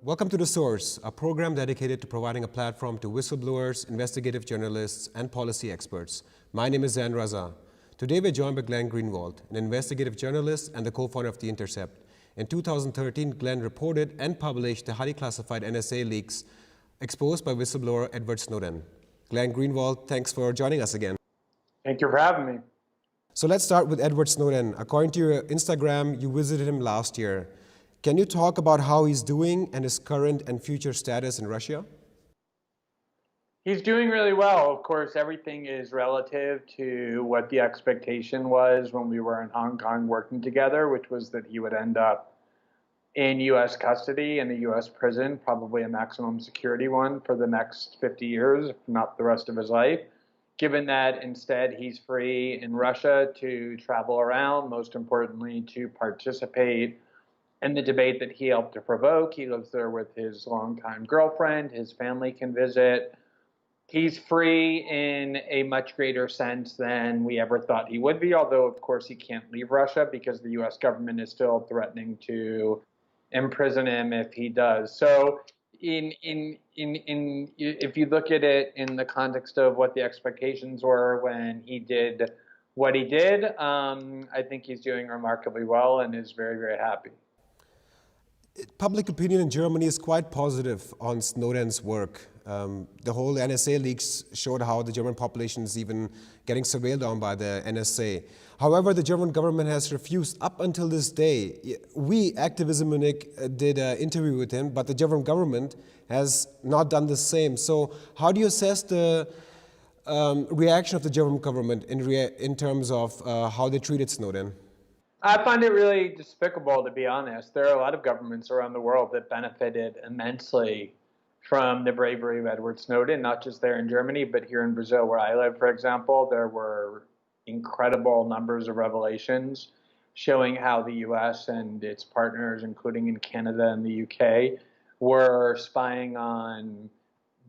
Welcome to The Source, a program dedicated to providing a platform to whistleblowers, investigative journalists, and policy experts. My name is Zain Raza. Today we're joined by Glenn Greenwald, an investigative journalist and the co-founder of The Intercept. In 2013, Glenn reported and published the highly classified NSA leaks exposed by whistleblower Edward Snowden. Glenn Greenwald, thanks for joining us again. Thank you for having me. So let's start with Edward Snowden. According to your Instagram, you visited him last year. Can you talk about how he's doing and his current and future status in Russia? He's doing really well. Of course, everything is relative to what the expectation was when we were in Hong Kong working together, which was that he would end up in U.S. custody in a U.S. prison, probably a maximum security one for the next 50 years, if not the rest of his life. Given that instead he's free in Russia to travel around, most importantly to participate in the debate that he helped to provoke. He lives there with his longtime girlfriend. His family can visit. He's free in a much greater sense than we ever thought he would be, although, of course, he can't leave Russia because the U.S. government is still threatening to imprison him if he does. So if you look at it in the context of what the expectations were when he did what he did, I think he's doing remarkably well and is very, very happy. Public opinion in Germany is quite positive on Snowden's work. The whole NSA leaks showed how the German population is even getting surveilled on by the NSA. However, the German government has refused up until this day. We, Activism Munich, did an interview with him, but the German government has not done the same. So how do you assess the reaction of the German government in terms of how they treated Snowden? I find it really despicable, to be honest. There are a lot of governments around the world that benefited immensely from the bravery of Edward Snowden, not just there in Germany, but here in Brazil, where I live, for example. There were incredible numbers of revelations showing how the U.S. and its partners, including in Canada and the U.K., were spying on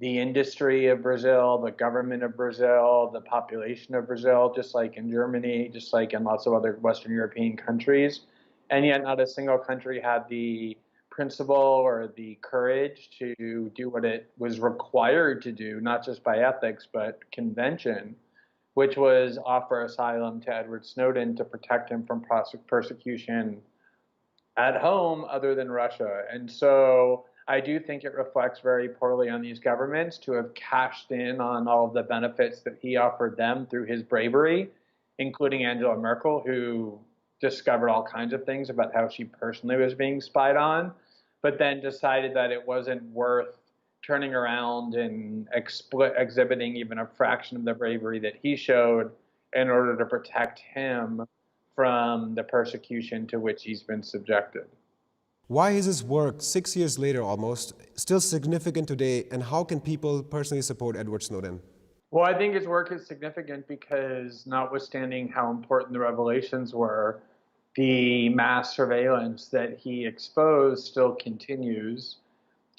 the industry of Brazil, the government of Brazil, the population of Brazil, just like in Germany, just like in lots of other Western European countries. And yet not a single country had the principle or the courage to do what it was required to do, not just by ethics, but convention, which was offer asylum to Edward Snowden to protect him from persecution at home other than Russia. And so I do think it reflects very poorly on these governments to have cashed in on all of the benefits that he offered them through his bravery, including Angela Merkel, who discovered all kinds of things about how she personally was being spied on, but then decided that it wasn't worth turning around and exhibiting even a fraction of the bravery that he showed in order to protect him from the persecution to which he's been subjected. Why is his work, 6 years later almost, still significant today, and how can people personally support Edward Snowden? Well, I think his work is significant because, notwithstanding how important the revelations were, the mass surveillance that he exposed still continues,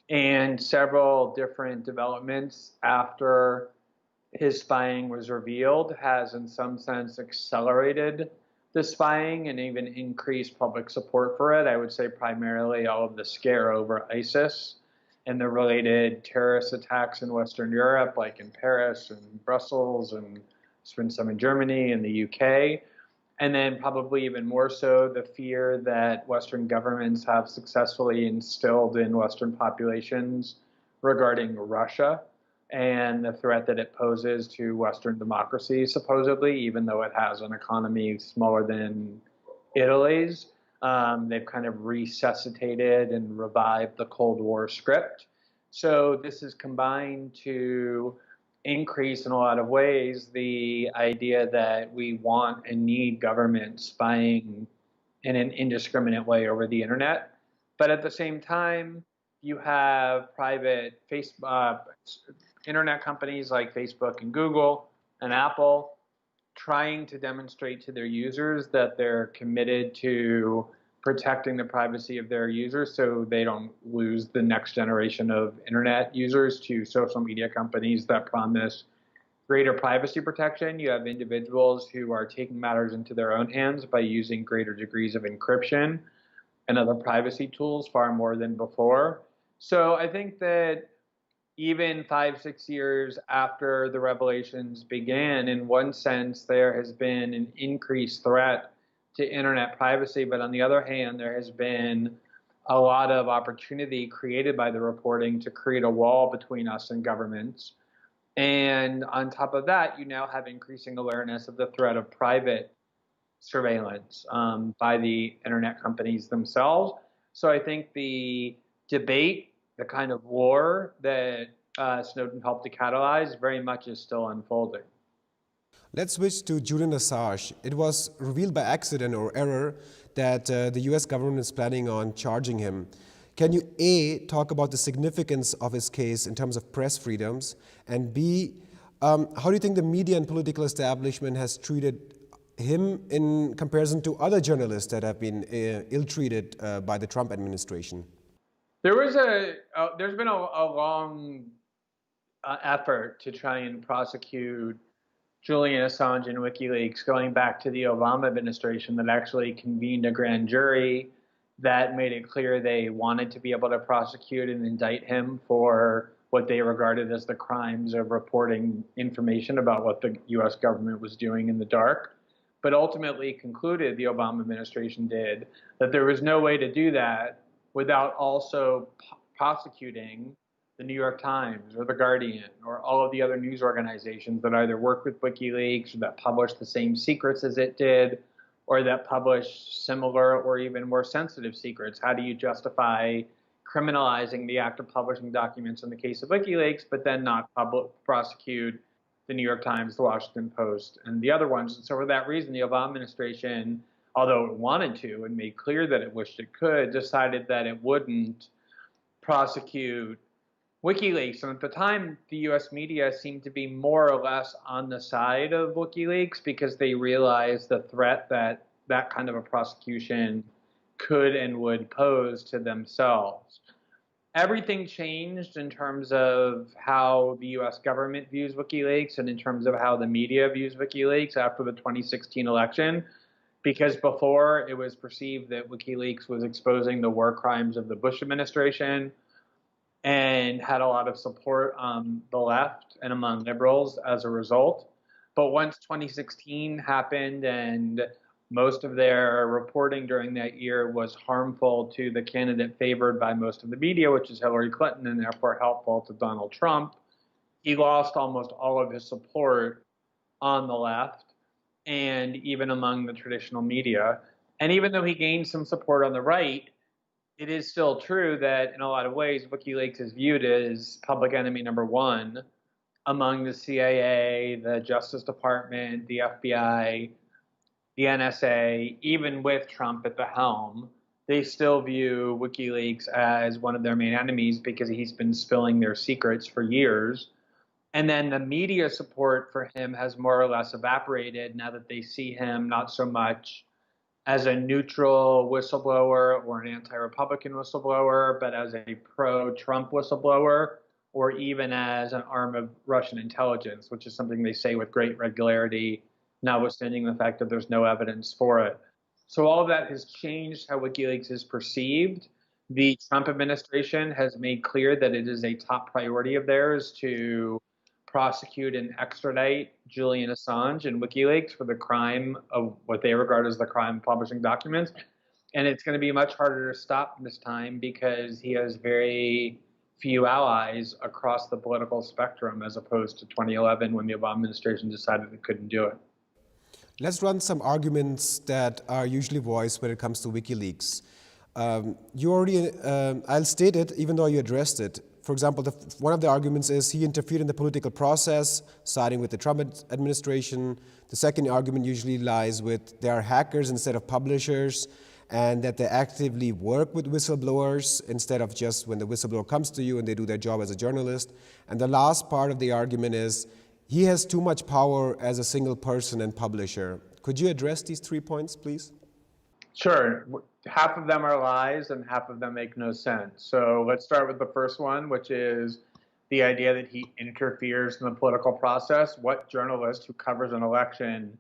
and several different developments after his spying was revealed has in some sense accelerated the spying and even increased public support for it. I would say primarily all of the scare over ISIS and the related terrorist attacks in Western Europe, like in Paris and Brussels, and there's been some in Germany and the UK. And then probably even more so the fear that Western governments have successfully instilled in Western populations regarding Russia and the threat that it poses to Western democracy, supposedly, even though it has an economy smaller than Italy's. They've kind of resuscitated and revived the Cold War script. So this is combined to increase in a lot of ways the idea that we want and need government spying in an indiscriminate way over the internet. But at the same time, you have private internet companies like Facebook and Google and Apple trying to demonstrate to their users that they're committed to protecting the privacy of their users so they don't lose the next generation of internet users to social media companies that promise greater privacy protection. You have individuals who are taking matters into their own hands by using greater degrees of encryption and other privacy tools far more than before So I think that even 5, 6 years after the revelations began, in one sense, there has been an increased threat to internet privacy. But on the other hand, there has been a lot of opportunity created by the reporting to create a wall between us and governments. And on top of that, you now have increasing awareness of the threat of private surveillance by the internet companies themselves. So I think the debate, the kind of war that Snowden helped to catalyze, very much is still unfolding. Let's switch to Julian Assange. It was revealed by accident or error that the US government is planning on charging him. Can you A, talk about the significance of his case in terms of press freedoms, and B, how do you think the media and political establishment has treated him in comparison to other journalists that have been ill-treated by the Trump administration? There's been a long effort to try and prosecute Julian Assange and WikiLeaks going back to the Obama administration that actually convened a grand jury that made it clear they wanted to be able to prosecute and indict him for what they regarded as the crimes of reporting information about what the US government was doing in the dark. But ultimately concluded, the Obama administration did, that there was no way to do that without also prosecuting the New York Times or the Guardian or all of the other news organizations that either work with WikiLeaks or that publish the same secrets as it did, or that publish similar or even more sensitive secrets. How do you justify criminalizing the act of publishing documents in the case of WikiLeaks, but then not prosecute the New York Times, the Washington Post, and the other ones? And so for that reason, the Obama administration, although it wanted to and made clear that it wished it could, decided that it wouldn't prosecute WikiLeaks. And at the time, the US media seemed to be more or less on the side of WikiLeaks because they realized the threat that that kind of a prosecution could and would pose to themselves. Everything changed in terms of how the US government views WikiLeaks and in terms of how the media views WikiLeaks after the 2016 election, because before it was perceived that WikiLeaks was exposing the war crimes of the Bush administration and had a lot of support on the left and among liberals as a result. But once 2016 happened and most of their reporting during that year was harmful to the candidate favored by most of the media, which is Hillary Clinton, and therefore helpful to Donald Trump, he lost almost all of his support on the left and even among the traditional media. And even though he gained some support on the right, it is still true that in a lot of ways, WikiLeaks is viewed as public enemy number one among the CIA, the Justice Department, the FBI, the NSA. Even with Trump at the helm, they still view WikiLeaks as one of their main enemies because he's been spilling their secrets for years. And then the media support for him has more or less evaporated now that they see him not so much as a neutral whistleblower or an anti-Republican whistleblower, but as a pro-Trump whistleblower, or even as an arm of Russian intelligence, which is something they say with great regularity, notwithstanding the fact that there's no evidence for it. So all of that has changed how WikiLeaks is perceived. The Trump administration has made clear that it is a top priority of theirs to prosecute and extradite Julian Assange and WikiLeaks for the crime of what they regard as the crime of publishing documents. And it's going to be much harder to stop this time because he has very few allies across the political spectrum as opposed to 2011 when the Obama administration decided it couldn't do it. Let's run some arguments that are usually voiced when it comes to WikiLeaks. I'll state it even though you addressed it. For example, one of the arguments is he interfered in the political process, siding with the Trump administration. The second argument usually lies with there are hackers instead of publishers, and that they actively work with whistleblowers instead of just when the whistleblower comes to you and they do their job as a journalist. And the last part of the argument is he has too much power as a single person and publisher. Could you address these 3 points, please? Sure. Half of them are lies and half of them make no sense. So let's start with the first one, which is the idea that he interferes in the political process. What journalist who covers an election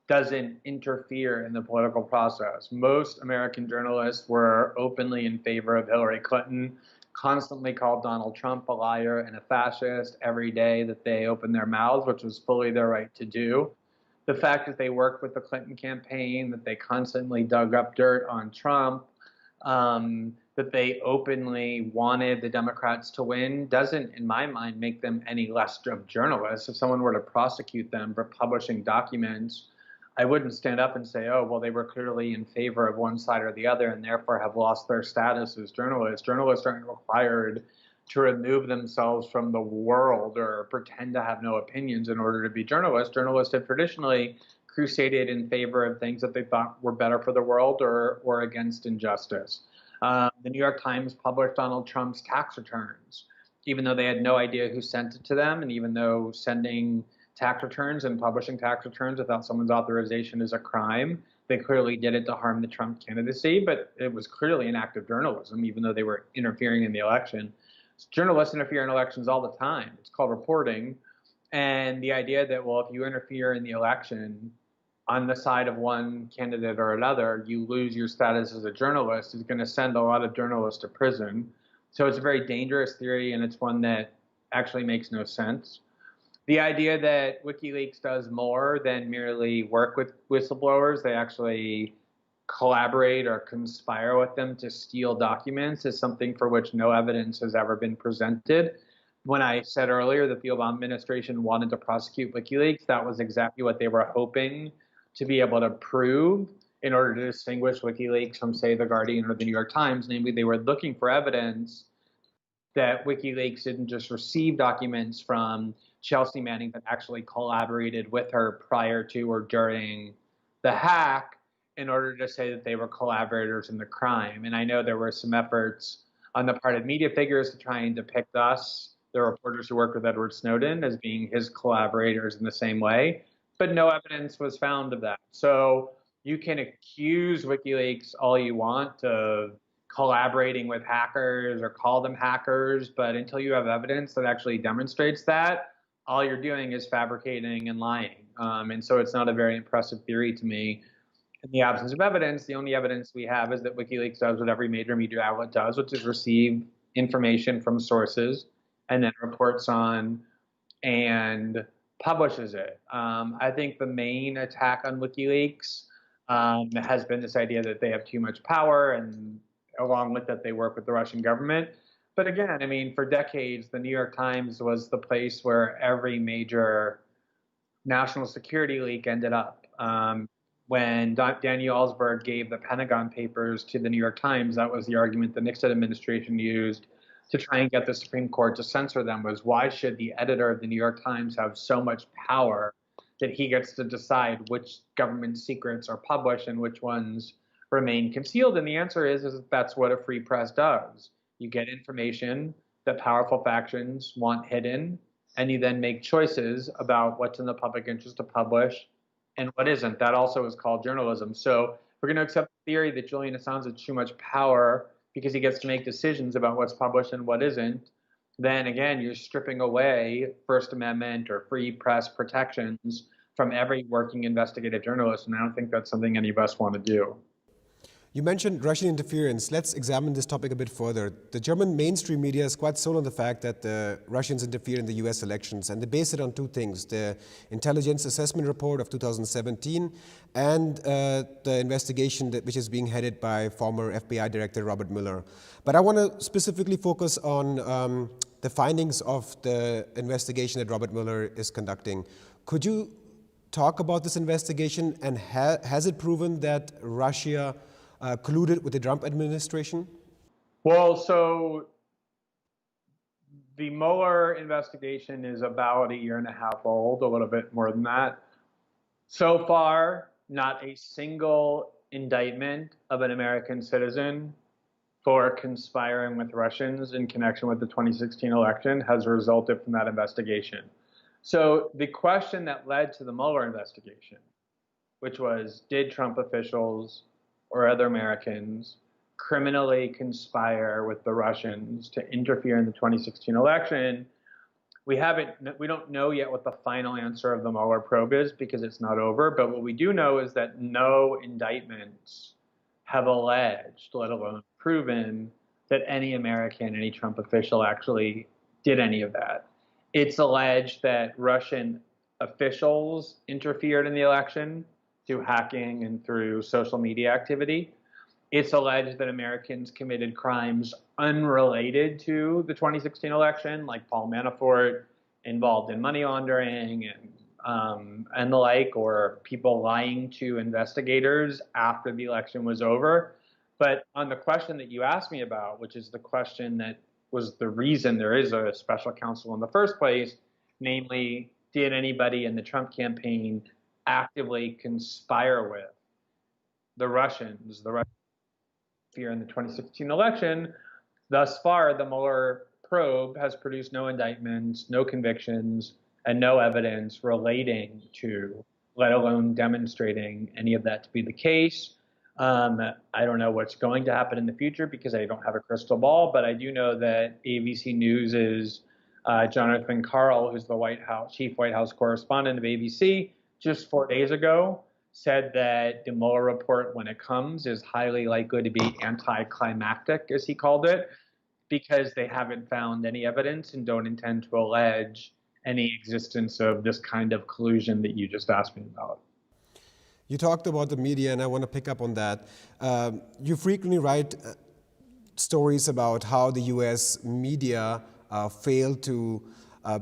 doesn't interfere in the political process? Most American journalists were openly in favor of Hillary Clinton, constantly called Donald Trump a liar and a fascist every day that they opened their mouths, which was fully their right to do. The fact that they worked with the Clinton campaign, that they constantly dug up dirt on Trump, that they openly wanted the Democrats to win, doesn't, in my mind, make them any less of journalists. If someone were to prosecute them for publishing documents, I wouldn't stand up and say, oh, well, they were clearly in favor of one side or the other and therefore have lost their status as journalists. Journalists aren't required to remove themselves from the world or pretend to have no opinions in order to be journalists. Journalists have traditionally crusaded in favor of things that they thought were better for the world or against injustice. The New York Times published Donald Trump's tax returns, even though they had no idea who sent it to them, and even though sending tax returns and publishing tax returns without someone's authorization is a crime. They clearly did it to harm the Trump candidacy, but it was clearly an act of journalism, even though they were interfering in the election. Journalists interfere in elections all the time. It's called reporting. And the idea that, well, if you interfere in the election on the side of one candidate or another, you lose your status as a journalist is going to send a lot of journalists to prison. So it's a very dangerous theory, and it's one that actually makes no sense. The idea that WikiLeaks does more than merely work with whistleblowers, they actually collaborate or conspire with them to steal documents, is something for which no evidence has ever been presented. When I said earlier that the Obama administration wanted to prosecute WikiLeaks, that was exactly what they were hoping to be able to prove in order to distinguish WikiLeaks from, say, The Guardian or the New York Times. Namely, they were looking for evidence that WikiLeaks didn't just receive documents from Chelsea Manning, but actually collaborated with her prior to or during the hack in order to say that they were collaborators in the crime. And I know there were some efforts on the part of media figures to try and depict us, the reporters who worked with Edward Snowden, as being his collaborators in the same way, but no evidence was found of that. So you can accuse WikiLeaks all you want of collaborating with hackers or call them hackers, but until you have evidence that actually demonstrates that, all you're doing is fabricating and lying. And so it's not a very impressive theory to me. In the absence of evidence, the only evidence we have is that WikiLeaks does what every major media outlet does, which is receive information from sources and then reports on and publishes it. I think the main attack on WikiLeaks has been this idea that they have too much power, and along with that, they work with the Russian government. But again, I mean, for decades, the New York Times was the place where every major national security leak ended up. When Daniel Ellsberg gave the Pentagon Papers to the New York Times, that was the argument the Nixon administration used to try and get the Supreme Court to censor them, was why should the editor of the New York Times have so much power that he gets to decide which government secrets are published and which ones remain concealed? And the answer is that's what a free press does. You get information that powerful factions want hidden, and you then make choices about what's in the public interest to publish and what isn't. That also is called journalism. So we're going to accept the theory that Julian Assange has too much power because he gets to make decisions about what's published and what isn't. Then again, you're stripping away First Amendment or free press protections from every working investigative journalist, and I don't think that's something any of us want to do. You mentioned Russian interference. Let's examine this topic a bit further. The German mainstream media is quite sold on the fact that the Russians interfered in the US elections, and they base it on two things: the intelligence assessment report of 2017 and the investigation which is being headed by former FBI Director Robert Mueller. But I want to specifically focus on the findings of the investigation that Robert Mueller is conducting. Could you talk about this investigation, and has it proven that Russia colluded with the Trump administration? Well, so the Mueller investigation is about a year and a half old, a little bit more than that. So far, not a single indictment of an American citizen for conspiring with Russians in connection with the 2016 election has resulted from that investigation. So the question that led to the Mueller investigation, which was, did Trump officials or other Americans criminally conspire with the Russians to interfere in the 2016 election? We don't know yet what the final answer of the Mueller probe is because it's not over. But what we do know is that no indictments have alleged, let alone proven, that any American, any Trump official actually did any of that. It's alleged that Russian officials interfered in the election through hacking and through social media activity. It's alleged that Americans committed crimes unrelated to the 2016 election, like Paul Manafort involved in money laundering and the like, or people lying to investigators after the election was over. But on the question that you asked me about, which is the question that was the reason there is a special counsel in the first place, namely, did anybody in the Trump campaign actively conspire with the Russians here in the 2016 election? Thus far, the Mueller probe has produced no indictments, no convictions, and no evidence relating to, let alone demonstrating any of that to be the case. I don't know what's going to happen in the future because I don't have a crystal ball, but I do know that ABC News' Jonathan Karl, who's the chief White House correspondent of ABC, just 4 days ago said that the Mueller report, when it comes, is highly likely to be anticlimactic, as he called it, because they haven't found any evidence and don't intend to allege any existence of this kind of collusion that you just asked me about. You talked about the media, and I want to pick up on that. You frequently write stories about how the U.S. media failed to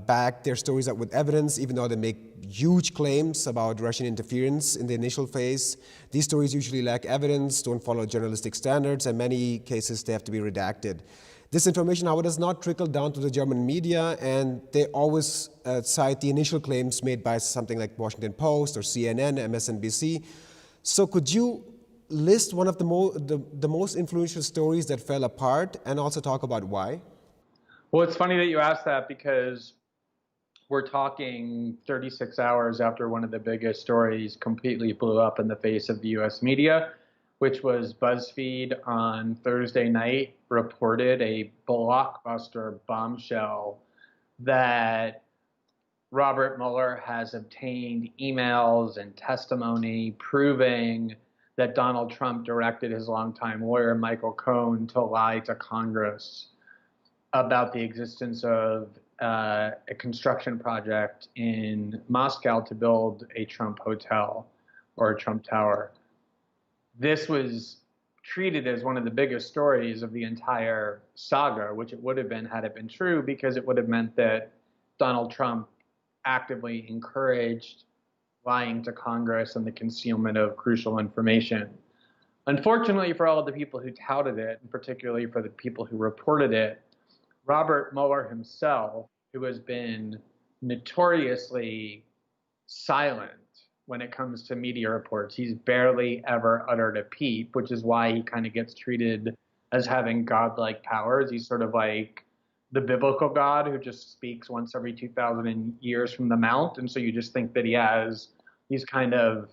back their stories up with evidence, even though they make huge claims about Russian interference in the initial phase. These stories usually lack evidence, don't follow journalistic standards, and in many cases they have to be redacted. This information, however, does not trickle down to the German media, and they always cite the initial claims made by something like Washington Post or CNN, MSNBC. So could you list one of the most influential stories that fell apart and also talk about why? Well, it's funny that you asked that because we're talking 36 hours after one of the biggest stories completely blew up in the face of the US media, which was BuzzFeed on Thursday night reported a blockbuster bombshell that Robert Mueller has obtained emails and testimony proving that Donald Trump directed his longtime lawyer, Michael Cohen, to lie to Congress about the existence of a construction project in Moscow to build a Trump hotel or a Trump tower. This was treated as one of the biggest stories of the entire saga, which it would have been had it been true, because it would have meant that Donald Trump actively encouraged lying to Congress and the concealment of crucial information. Unfortunately for all of the people who touted it, and particularly for the people who reported it, Robert Mueller himself, who has been notoriously silent when it comes to media reports, he's barely ever uttered a peep, which is why he kind of gets treated as having godlike powers. He's sort of like the biblical God who just speaks once every 2,000 years from the mount. And so you just think that he has these kind of,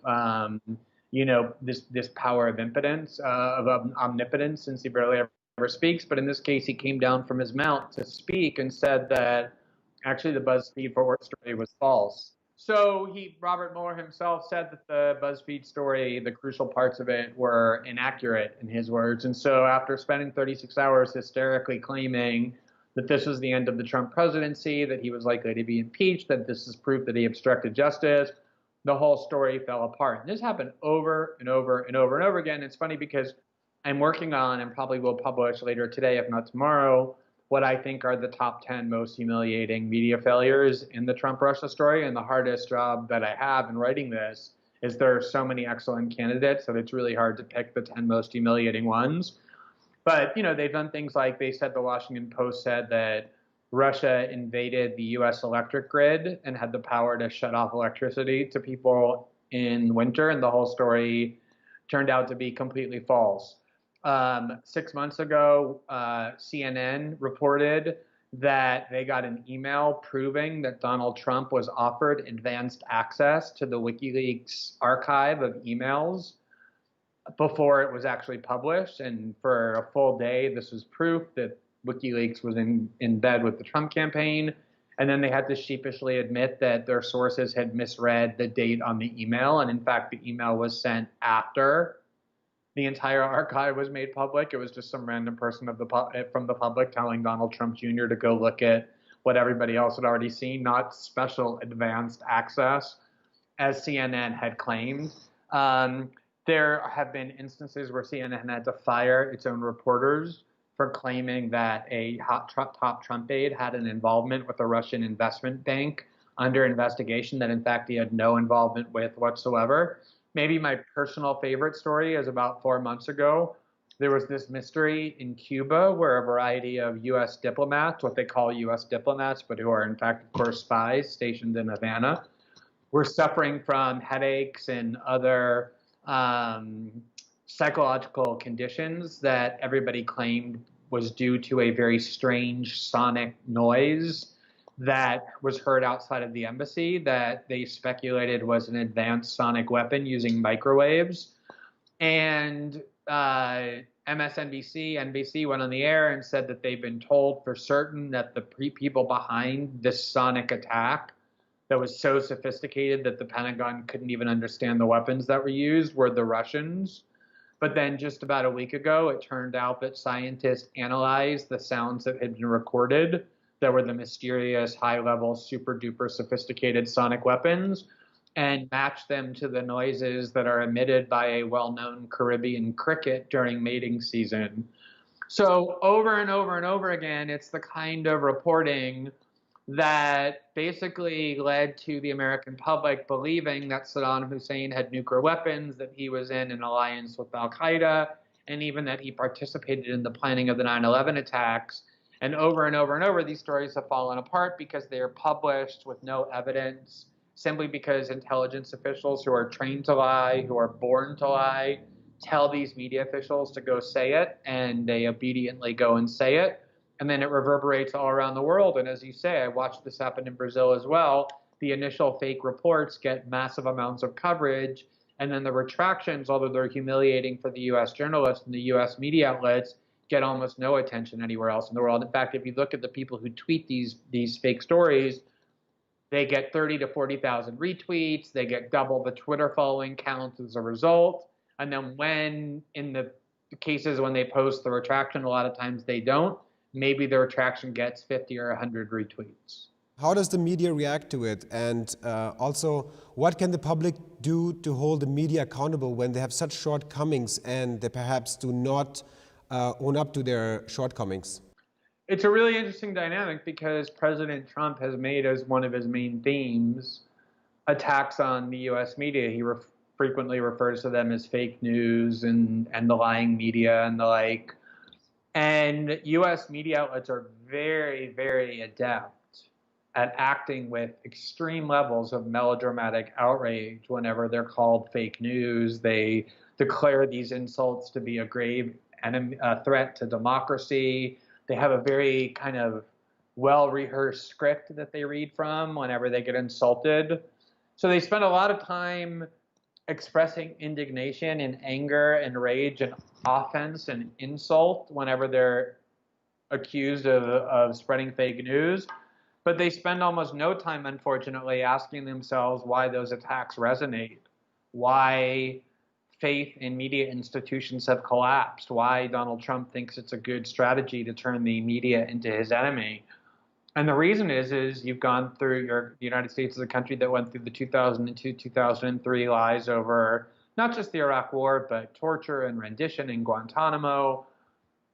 this power of impotence, of omnipotence, since he barely ever speaks. But in this case, he came down from his mount to speak and said that actually the BuzzFeed report story was false. So Robert Mueller himself said that the BuzzFeed story, the crucial parts of it, were inaccurate in his words. And so after spending 36 hours hysterically claiming that this was the end of the Trump presidency, that he was likely to be impeached, that this is proof that he obstructed justice, the whole story fell apart. And this happened over and over and over and over again. It's funny because I'm working on, and probably will publish later today, if not tomorrow, what I think are the top 10 most humiliating media failures in the Trump-Russia story. And the hardest job that I have in writing this is there are so many excellent candidates that it's really hard to pick the 10 most humiliating ones. But, they've done things like the Washington Post said that Russia invaded the U.S. electric grid and had the power to shut off electricity to people in winter. And the whole story turned out to be completely false. 6 months ago, CNN reported that they got an email proving that Donald Trump was offered advanced access to the WikiLeaks archive of emails before it was actually published. And for a full day, this was proof that WikiLeaks was in bed with the Trump campaign. And then they had to sheepishly admit that their sources had misread the date on the email. And in fact, the email was sent after the entire archive was made public. It was just some random person from the public telling Donald Trump Jr. to go look at what everybody else had already seen, not special advanced access, as CNN had claimed. Um, there have been instances where CNN had to fire its own reporters for claiming that a top Trump aide had an involvement with a Russian investment bank under investigation that, in fact, he had no involvement with whatsoever. Maybe my personal favorite story is about 4 months ago. There was this mystery in Cuba where a variety of U.S. diplomats, what they call U.S. diplomats, but who are, in fact, of course, spies stationed in Havana, were suffering from headaches and other psychological conditions that everybody claimed was due to a very strange sonic noise that was heard outside of the embassy that they speculated was an advanced sonic weapon using microwaves. And MSNBC, NBC went on the air and said that they've been told for certain that the people behind this sonic attack that was so sophisticated that the Pentagon couldn't even understand the weapons that were used were the Russians. But then just about a week ago, it turned out that scientists analyzed the sounds that had been recorded that were the mysterious, high-level, super-duper sophisticated sonic weapons and matched them to the noises that are emitted by a well-known Caribbean cricket during mating season. So over and over and over again, it's the kind of reporting that basically led to the American public believing that Saddam Hussein had nuclear weapons, that he was in an alliance with al-Qaeda, and even that he participated in the planning of the 9/11 attacks. And over and over and over, these stories have fallen apart because they are published with no evidence, simply because intelligence officials who are trained to lie, who are born to lie, tell these media officials to go say it, and they obediently go and say it. And then it reverberates all around the world. And as you say, I watched this happen in Brazil as well. The initial fake reports get massive amounts of coverage. And then the retractions, although they're humiliating for the US journalists and the US media outlets, get almost no attention anywhere else in the world. In fact, if you look at the people who tweet these fake stories, they get 30 to 40,000 retweets. They get double the Twitter following count as a result. And then when, in the cases when they post the retraction, a lot of times they don't. Maybe the retraction gets 50 or 100 retweets. How does the media react to it? And also, what can the public do to hold the media accountable when they have such shortcomings and they perhaps do not own up to their shortcomings? It's a really interesting dynamic because President Trump has made as one of his main themes attacks on the U.S. media. He frequently refers to them as fake news and the lying media and the like. And U.S. media outlets are very, very adept at acting with extreme levels of melodramatic outrage whenever they're called fake news. They declare these insults to be a grave threat to democracy. They have a very kind of well-rehearsed script that they read from whenever they get insulted. So they spend a lot of time expressing indignation and anger and rage and offense and insult whenever they're accused of spreading fake news. But they spend almost no time, unfortunately, asking themselves why those attacks resonate, why faith in media institutions have collapsed, why Donald Trump thinks it's a good strategy to turn the media into his enemy. And the reason is you've gone through the United States is a country that went through the 2002, 2003 lies over not just the Iraq War, but torture and rendition in Guantanamo.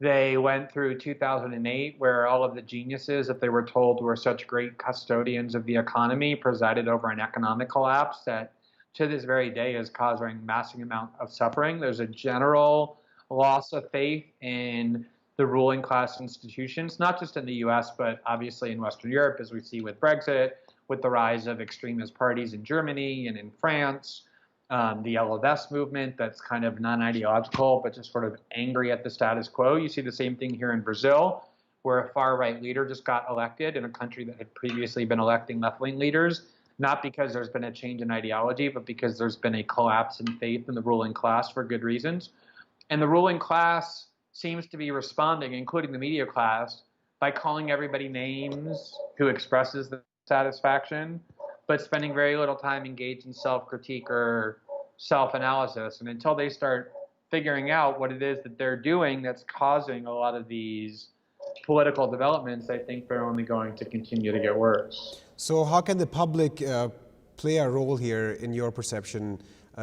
They went through 2008, where all of the geniuses, if they were told were such great custodians of the economy, presided over an economic collapse that to this very day is causing massive amount of suffering. There's a general loss of faith in the ruling class institutions, not just in the US, but obviously in Western Europe, as we see with Brexit, with the rise of extremist parties in Germany and in France, the Yellow Vest movement that's kind of non-ideological, but just sort of angry at the status quo. You see the same thing here in Brazil, where a far-right leader just got elected in a country that had previously been electing left-wing leaders, not because there's been a change in ideology, but because there's been a collapse in faith in the ruling class for good reasons. And the ruling class seems to be responding, including the media class, by calling everybody names who expresses the satisfaction, but spending very little time engaged in self-critique or self-analysis. And until they start figuring out what it is that they're doing that's causing a lot of these political developments, I think they're only going to continue to get worse. So how can the public play a role here in your perception?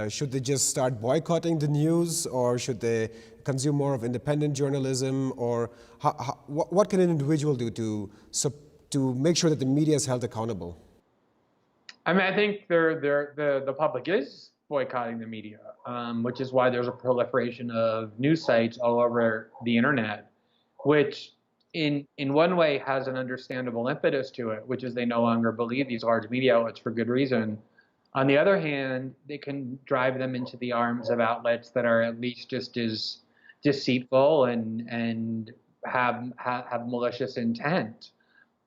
Should they just start boycotting the news, or should they consume more of independent journalism, or what can an individual do to make sure that the media is held accountable? I mean, I think the public is boycotting the media, which is why there's a proliferation of news sites all over the internet, which in one way has an understandable impetus to it, which is they no longer believe these large media outlets for good reason. On the other hand, they can drive them into the arms of outlets that are at least just as deceitful and have malicious intent.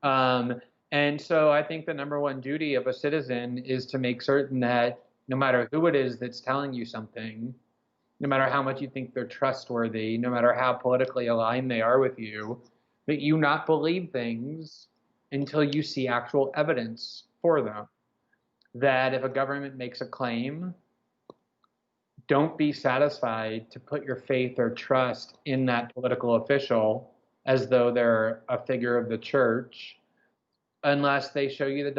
And so I think the number one duty of a citizen is to make certain that no matter who it is that's telling you something, no matter how much you think they're trustworthy, no matter how politically aligned they are with you, that you not believe things until you see actual evidence for them. That if a government makes a claim, don't be satisfied to put your faith or trust in that political official as though they're a figure of the church, unless they show you the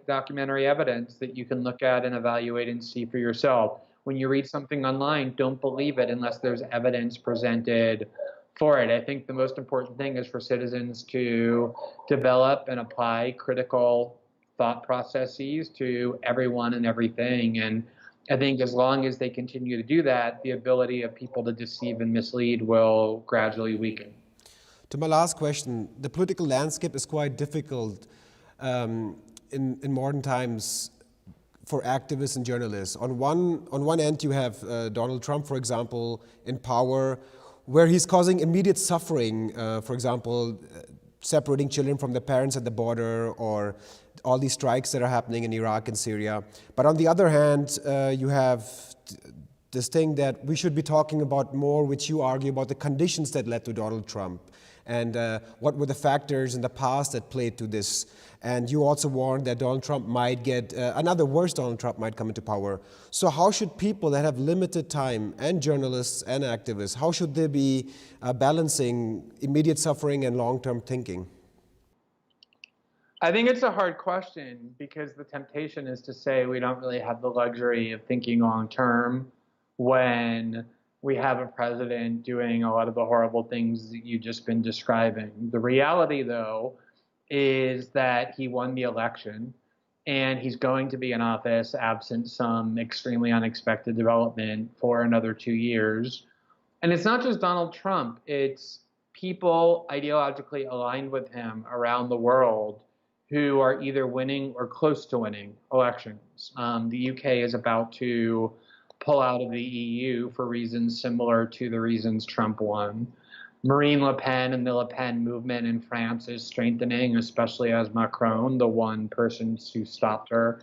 documentary evidence that you can look at and evaluate and see for yourself. When you read something online, don't believe it unless there's evidence presented for it. I think the most important thing is for citizens to develop and apply critical thought processes to everyone and everything. And I think as long as they continue to do that, the ability of people to deceive and mislead will gradually weaken. To my last question, the political landscape is quite difficult in modern times for activists and journalists. On one end, you have Donald Trump, for example, in power, where he's causing immediate suffering, for example, separating children from their parents at the border, or all these strikes that are happening in Iraq and Syria. But on the other hand, you have this thing that we should be talking about more, which you argue about the conditions that led to Donald Trump, and what were the factors in the past that played to this. And you also warned that Donald Trump might get, another worse Donald Trump might come into power. So how should people that have limited time, and journalists and activists, how should they be balancing immediate suffering and long-term thinking? I think it's a hard question, because the temptation is to say we don't really have the luxury of thinking long-term when we have a president doing a lot of the horrible things that you've just been describing. The reality, though, is that he won the election, and he's going to be in office absent some extremely unexpected development for another 2 years. And it's not just Donald Trump, it's people ideologically aligned with him around the world who are either winning or close to winning elections. The UK is about to pull out of the EU for reasons similar to the reasons Trump won. Marine Le Pen and the Le Pen movement in France is strengthening, especially as Macron, the one person who stopped her,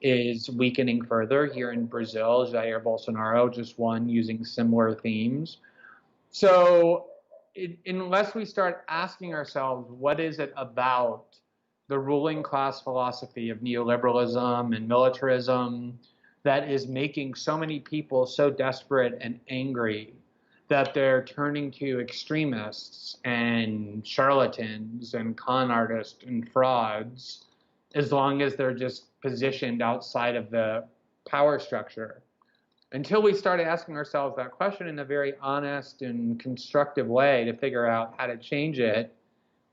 is weakening further. Here in Brazil, Jair Bolsonaro just won using similar themes. So unless we start asking ourselves, what is it about the ruling class philosophy of neoliberalism and militarism that is making so many people so desperate and angry that they're turning to extremists and charlatans and con artists and frauds, as long as they're just positioned outside of the power structure. Until we start asking ourselves that question in a very honest and constructive way to figure out how to change it,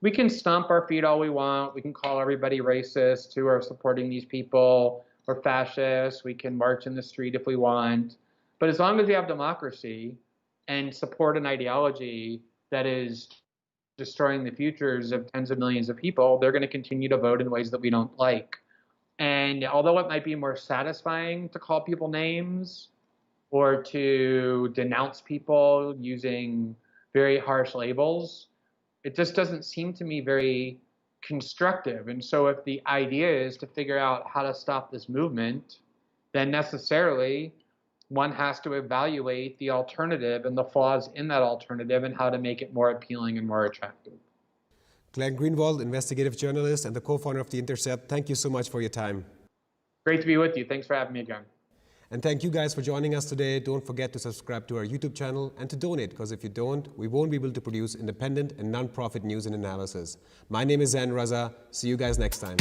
we can stomp our feet all we want. We can call everybody racist who are supporting these people, or fascists. We can march in the street if we want. But as long as we have democracy and support an ideology that is destroying the futures of tens of millions of people, they're going to continue to vote in ways that we don't like. And although it might be more satisfying to call people names or to denounce people using very harsh labels, it just doesn't seem to me very constructive. And so if the idea is to figure out how to stop this movement, then necessarily one has to evaluate the alternative and the flaws in that alternative and how to make it more appealing and more attractive. Glenn Greenwald, investigative journalist and the co-founder of The Intercept, thank you so much for your time. Great to be with you. Thanks for having me again. And thank you guys for joining us today. Don't forget to subscribe to our YouTube channel and to donate, because if you don't, we won't be able to produce independent and non-profit news and analysis. My name is Zain Raza. See you guys next time.